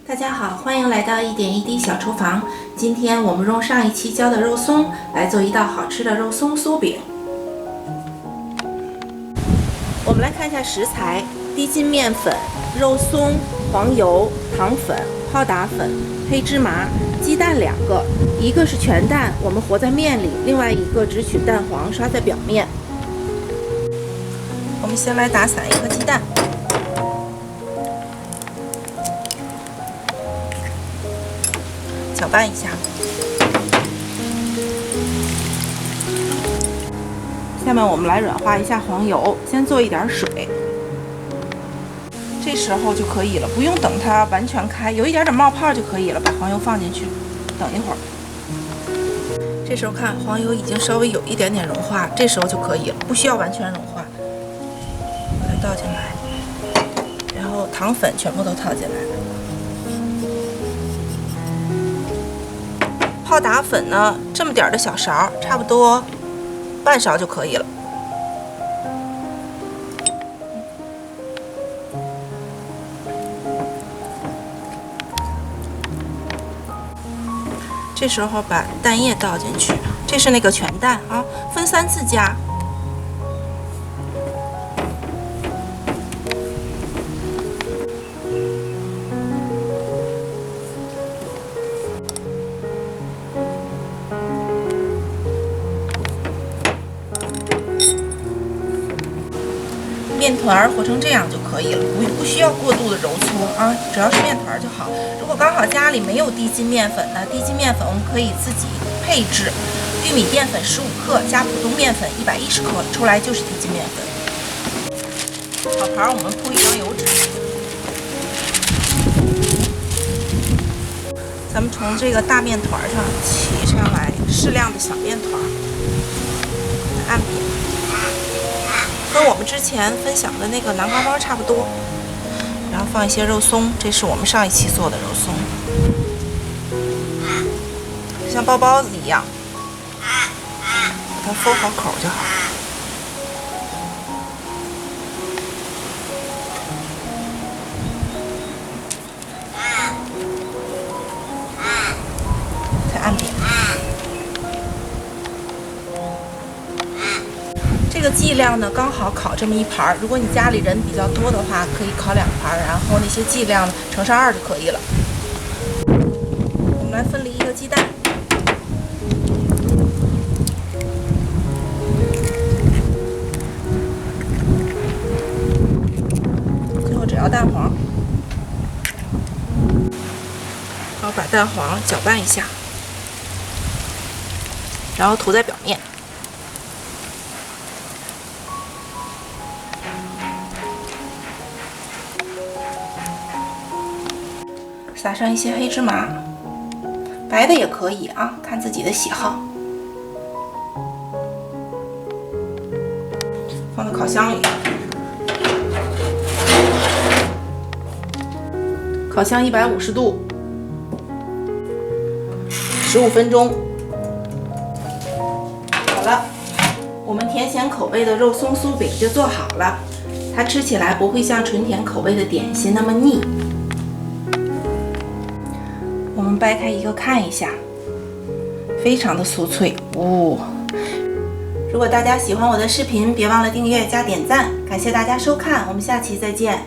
大家好，欢迎来到一点一滴小厨房。今天我们用上一期教的肉松来做一道好吃的肉松酥饼。我们来看一下食材：低筋面粉、肉松、黄油、糖粉、泡打粉、黑芝麻、鸡蛋2个，一个是全蛋，我们和在面里；另外一个只取蛋黄刷在表面。我们先来打散1颗鸡蛋。搅拌一下，下面我们来软化一下黄油，先做一点水，这时候就可以了，不用等它完全开，有一点点冒泡就可以了。把黄油放进去，等一会儿。这时候看黄油已经稍微有一点点融化，这时候就可以了，不需要完全融化。把它倒进来，然后糖粉全部都倒进来。泡打粉呢，这么点的小勺，差不多半勺就可以了。这时候把蛋液倒进去，这是那个全蛋啊，分3次加。面团和成这样就可以了，不需要过度的揉搓啊，只要是面团就好。如果刚好家里没有低筋面粉呢，低筋面粉我们可以自己配置，玉米淀粉15克加普通面粉110克，出来就是低筋面粉。烤盘我们铺一张油纸，咱们从这个大面团上起上来适量的小面团，按扁。跟我们之前分享的那个南瓜包差不多，然后放一些肉松，这是我们上一期做的肉松，像包包子一样，把它封好口就好。再按扁。这个剂量呢，刚好烤这么1盘。如果你家里人比较多的话，可以烤2盘，然后那些剂量乘上2就可以了。我们来分离1个鸡蛋，最后只要蛋黄，然后把蛋黄搅拌一下，然后涂在表面。撒上一些黑芝麻，白的也可以啊，看自己的喜好。放到烤箱里，烤箱150度，15分钟。好了，我们甜咸口味的肉松酥饼就做好了，它吃起来不会像纯甜口味的点心那么腻。我们掰开一个看一下，非常的酥脆哦。如果大家喜欢我的视频，别忘了订阅加点赞，感谢大家收看，我们下期再见。